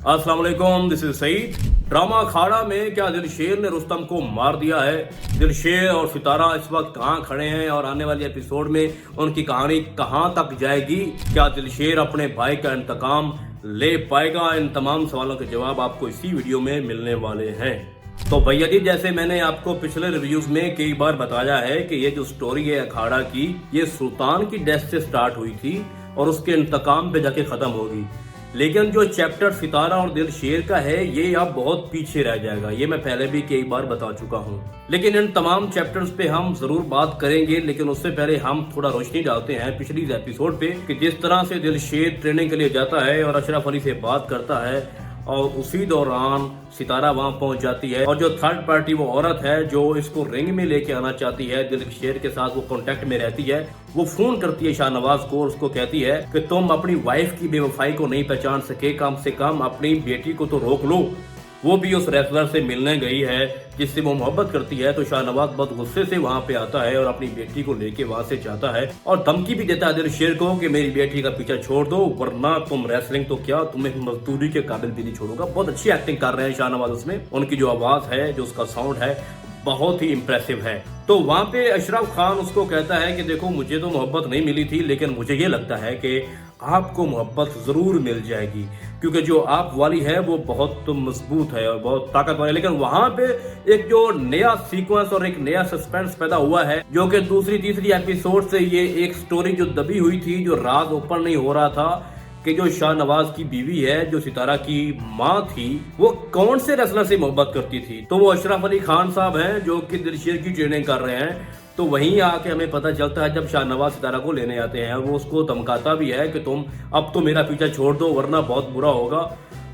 अस्सलाम वालेकुम, this is Saeed. Drama अखाड़ा में क्या दिलशेर ने रुस्तम को मार दिया है? दिलशेर और सितारा इस वक्त कहाँ खड़े हैं और आने वाले एपिसोड में उनकी कहानी कहाँ तक जाएगी? क्या दिलशेर अपने भाई का इंतकाम ले पाएगा? इन तमाम सवालों के जवाब आपको इसी वीडियो में मिलने वाले हैं। तो भैया जी, जैसे मैंने आपको पिछले रिव्यूज में कई बार बताया है कि ये जो स्टोरी है अखाड़ा की, ये सुल्तान की डेथ से स्टार्ट हुई थी और उसके इंतकाम पे जाके खत्म होगी। लेकिन जो चैप्टर सितारा और दिलशेर का है ये अब बहुत पीछे रह जाएगा। ये मैं पहले भी कई बार बता चुका हूँ, लेकिन इन तमाम चैप्टर्स पे हम जरूर बात करेंगे। लेकिन उससे पहले हम थोड़ा रोशनी डालते हैं पिछली एपिसोड पे कि जिस तरह से दिलशेर ट्रेनिंग के लिए जाता है और अशरफ अली से बात करता है और उसी दौरान सितारा वहां पहुंच जाती है और जो थर्ड पार्टी वो औरत है जो इसको रिंग में लेके आना चाहती है, दिलशेर के साथ वो कांटेक्ट में रहती है, वो फोन करती है शाहनवाज को और उसको कहती है कि तुम अपनी वाइफ की बेवफाई को नहीं पहचान सके, कम से कम अपनी बेटी को तो रोक लो। वो भी उस रेसलर से मिलने गई है जिससे वो मोहब्बत करती है। तो शाहनवाज बहुत गुस्से से वहां पे आता है और अपनी बेटी को लेके वहां से जाता है और धमकी भी देता है दिलशेर को कि मेरी बेटी का पीछा छोड़ दो, वरना तुम रेसलिंग तो क्या, तुम्हें मजदूरी के काबिल भी नहीं छोड़ूंगा। बहुत अच्छी एक्टिंग कर रहे हैं शाहनवाज उसमें। उनकी जो आवाज है, जो उसका साउंड है, बहुत ही इंप्रेसिव है। तो वहां पे अशरफ खान उसको कहता है कि देखो, मुझे तो मोहब्बत नहीं मिली थी, लेकिन मुझे ये लगता है कि आपको मोहब्बत जरूर मिल जाएगी, क्योंकि जो आप वाली है वो बहुत मजबूत है और बहुत ताकतवर है। लेकिन वहां पे एक जो नया सीक्वेंस और एक नया सस्पेंस पैदा हुआ है, जो कि दूसरी तीसरी एपिसोड से ये एक स्टोरी जो दबी हुई थी, जो राज ओपन नहीं हो रहा था कि जो शाहनवाज की बीवी है, जो सितारा की माँ थी, वो कौन से रेसलर से मोहब्बत करती थी। तो वो अशरफ अली खान साहब हैं जो कि दिलशेर की ट्रेनिंग कर रहे हैं। तो वहीं आके हमें पता चलता है जब शाहनवाज सितारा को लेने आते हैं, वो उसको धमकाता भी है कि तुम अब तो मेरा पीछा छोड़ दो वरना बहुत बुरा होगा।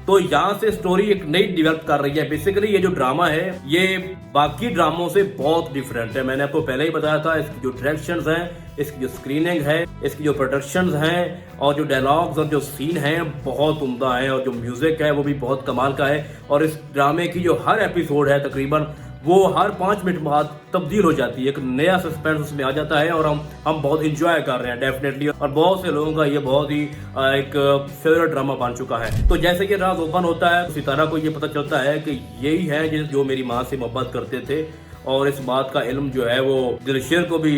तो यहाँ से स्टोरी एक नई डेवलप कर रही है। बेसिकली ये जो ड्रामा है ये बाकी ड्रामों से बहुत डिफरेंट है। मैंने आपको पहले ही बताया था, इसकी जो डायरेक्शंस हैं, इसकी जो स्क्रीनिंग है, इसकी जो प्रोडक्शंस हैं और जो डायलॉग्स और जो सीन हैं बहुत उम्दा है और जो म्यूजिक है वो भी बहुत कमाल का है। और इस ड्रामे की जो हर एपिसोड है तकरीबन वो हर 5 मिनट बाद तब्दील हो जाती है, एक नया सस्पेंस उसमें आ जाता है और हम बहुत इंजॉय कर रहे हैं डेफिनेटली। और बहुत से लोगों का ये बहुत ही एक फेवरेट ड्रामा बन चुका है। तो जैसे कि राज ओपन होता है, सितारा को ये पता चलता है कि यही है जो मेरी माँ से मोहब्बत करते थे और इस बात का इल्म जो है वो दिलशेर को भी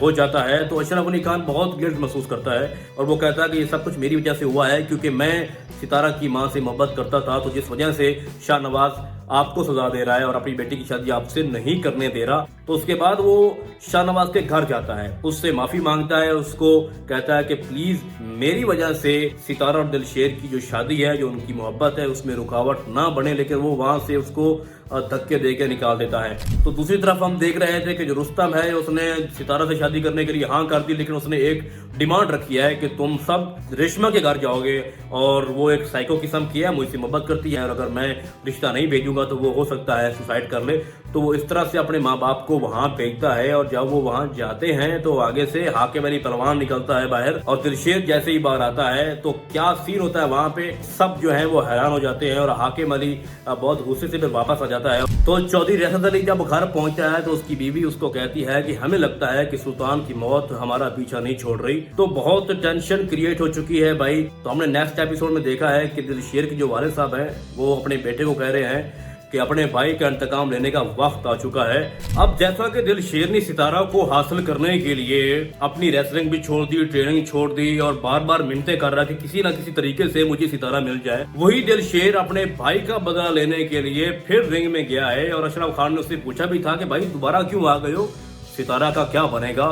हो जाता है। तो अशरफ अली खान बहुत गिल्ट महसूस करता है और वो कहता है कि ये सब कुछ मेरी वजह से हुआ है, क्योंकि मैं सितारा की माँ से मोहब्बत करता था, तो जिस वजह से शाहनवाज आपको सजा दे रहा है और अपनी बेटी की शादी आपसे नहीं करने दे रहा। तो उसके बाद वो शाहनवाज के घर जाता है, उससे माफी मांगता है, उसको कहता है कि प्लीज मेरी वजह से सितारा और दिलशेर की जो शादी है, जो उनकी मोहब्बत है, उसमें रुकावट ना बने। लेकिन वो वहां से उसको धक्के दे के निकाल देता है। तो दूसरी तरफ हम देख रहे थे कि जो रुस्तम है उसने सितारा से शादी करने के लिए हाँ कर दी, लेकिन उसने एक डिमांड रखी है कि तुम सब रेशमा के घर जाओगे और वो एक साइको किस्म की है, मुझसे मोहब्बत करती है और अगर मैं रिश्ता नहीं भेजूंगा तो वो हो सकता है सुसाइड कर ले। तो वो इस तरह से अपने माँ बाप को वहां भेजता है और जब वो वहां जाते हैं तो आगे से हाकिम अली पहलवान निकलता है बाहर और दिलशेर जैसे ही बाहर आता है तो क्या सीन होता है वहां पे, सब जो है वो हैरान हो जाते हैं और हाकिम अली बहुत गुस्से से फिर वापस आ जाता है। तो चौधरी रेहत अली जब घर पहुंचता है तो उसकी बीवी उसको कहती है कि हमें लगता है कि सुल्तान की मौत हमारा पीछा नहीं छोड़ रही। तो बहुत टेंशन क्रिएट हो चुकी है भाई। तो हमने नेक्स्ट एपिसोड में देखा है कि दिलशेर के जो वालिद साहब हैं वो अपने बेटे को कह रहे हैं कि अपने भाई का इंतकाम लेने का वक्त आ चुका है। अब जैसा कि दिलशेर ने सितारा को हासिल करने के लिए अपनी रेसलिंग भी छोड़ दी, ट्रेनिंग छोड़ दी और बार बार मिन्नतें कर रहा कि किसी ना किसी तरीके से मुझे सितारा मिल जाए, वही दिलशेर अपने भाई का बदला लेने के लिए फिर रिंग में गया है। और अशरफ खान ने उससे पूछा भी था कि भाई दोबारा क्यों आ गए हो, सितारा का क्या बनेगा।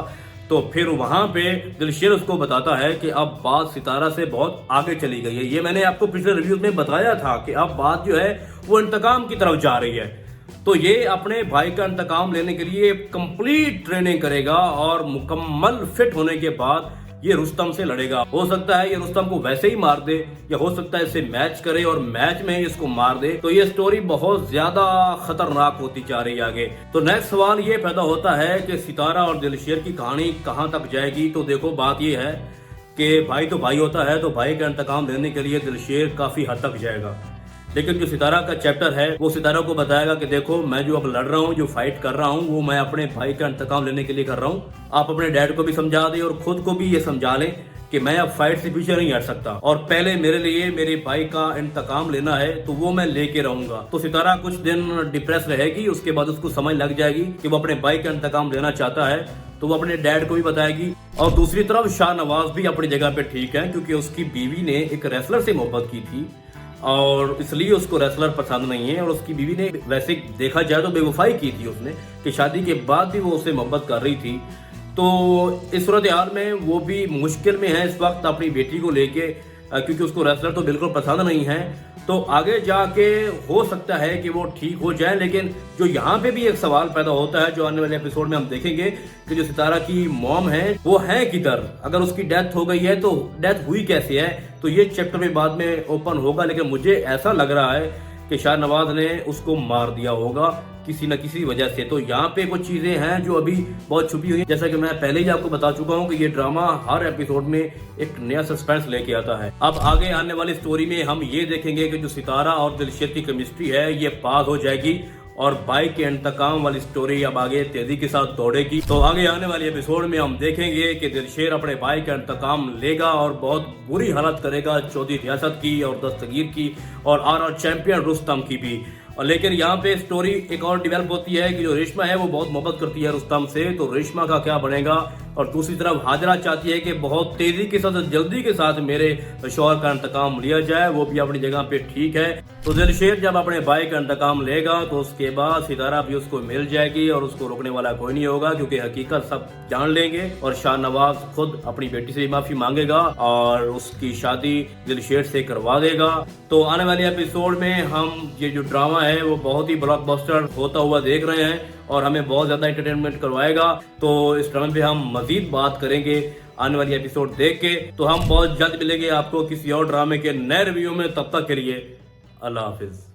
तो फिर वहां पे दिलशेर उसको बताता है कि अब बात सितारा से बहुत आगे चली गई है। ये मैंने आपको पिछले रिव्यूज में बताया था कि अब बात जो है वो इंतकाम की तरफ जा रही है। तो ये अपने भाई का इंतकाम लेने के लिए कंप्लीट ट्रेनिंग करेगा और मुकम्मल फिट होने के बाद ये रुस्तम से लड़ेगा। हो सकता है ये रुस्तम को वैसे ही मार दे या हो सकता है इसे मैच करे और मैच में ही इसको मार दे। तो ये स्टोरी बहुत ज्यादा खतरनाक होती जा रही है आगे। तो नेक्स्ट सवाल ये पैदा होता है कि सितारा और दिलशेर की कहानी कहां तक जाएगी। तो देखो, बात ये है कि भाई तो भाई होता है, तो भाई का इंतकाम लेने के लिए दिलशेर काफी हद तक जाएगा। लेकिन जो सितारा का चैप्टर है वो सितारा को बताएगा कि देखो, मैं जो अब लड़ रहा हूँ, जो फाइट कर रहा हूँ, वो मैं अपने भाई का इंतकाम लेने के लिए कर रहा हूँ। आप अपने डैड को भी समझा दें और खुद को भी ये समझा लें कि मैं अब फाइट से पीछे नहीं हट सकता और पहले मेरे लिए मेरे भाई का इंतकाम लेना है, तो वो मैं लेके रहूंगा। तो सितारा कुछ दिन डिप्रेस रहेगी, उसके बाद उसको समझ लग जाएगी कि वो अपने भाई का इंतकाम लेना चाहता है, तो वो अपने डैड को भी बताएगी। और दूसरी तरफ शाहनवाज भी अपनी जगह पे ठीक है, क्योंकि उसकी बीवी ने एक रेसलर से मोहब्बत की थी और इसलिए उसको रेसलर पसंद नहीं है। और उसकी बीवी ने वैसे देखा जाए तो बेवफाई की थी उसने, कि शादी के बाद भी वो उससे मोहब्बत कर रही थी। तो इस सूरत हाल में वो भी मुश्किल में है इस वक्त अपनी बेटी को लेके, क्योंकि उसको रेसलर तो बिल्कुल पसंद नहीं है। तो आगे जाके हो सकता है कि वो ठीक हो जाए, लेकिन जो यहाँ पे भी एक सवाल पैदा होता है, जो आने वाले एपिसोड में हम देखेंगे कि जो सितारा की मॉम है वो है किधर। अगर उसकी डेथ हो गई है तो डेथ हुई कैसे है, तो ये चैप्टर में बाद में ओपन होगा। लेकिन मुझे ऐसा लग रहा है कि शाहनवाज ने उसको मार दिया होगा किसी न किसी वजह से। तो यहाँ पे कुछ चीजें हैं जो अभी बहुत छुपी हुई हैं। जैसा कि मैं पहले ही आपको बता चुका हूँ कि ये ड्रामा हर एपिसोड में एक नया सस्पेंस लेके आता है। अब आगे आने वाली स्टोरी में हम ये देखेंगे कि जो सितारा और दिलशेर की केमिस्ट्री है ये पास हो जाएगी और भाई के इंतकाम वाली स्टोरी अब आगे तेजी के साथ दौड़ेगी। तो आगे आने वाली एपिसोड में हम देखेंगे कि दिलशेर अपने भाई का इंतकाम लेगा और बहुत बुरी हालत करेगा चौधरी रियासत की और दस्तगीर की और आर चैंपियन रुस्तम की भी। और लेकिन यहाँ पे स्टोरी एक और डेवलप होती है कि जो रेशमा है वो बहुत मोहब्बत करती है रुस्तम से, तो रेशमा का क्या बनेगा। और दूसरी तरफ हाजरा चाहती है कि बहुत तेजी के साथ जल्दी के साथ मेरे शौहर का इंतकाम लिया जाए, वो भी अपनी जगह पे ठीक है। तो दिलशेर जब अपने भाई का इंतकाम लेगा तो उसके बाद सितारा भी उसको मिल जाएगी और उसको रोकने वाला कोई नहीं होगा, क्योंकि हकीकत सब जान लेंगे। और शाहनवाज खुद अपनी बेटी से माफी मांगेगा और उसकी शादी दिलशेर से करवा देगा। तो आने वाले एपिसोड में हम ये जो ड्रामा है वो बहुत ही ब्लॉकबस्टर होता हुआ देख रहे हैं और हमें बहुत ज्यादा एंटरटेनमेंट करवाएगा। तो इस ड्रामे पे हम मजीद बात करेंगे आने वाली एपिसोड देख के। तो हम बहुत जल्द मिलेंगे आपको किसी और ड्रामे के नए रिव्यू में, तब तक के लिए अल्लाह हाफिज।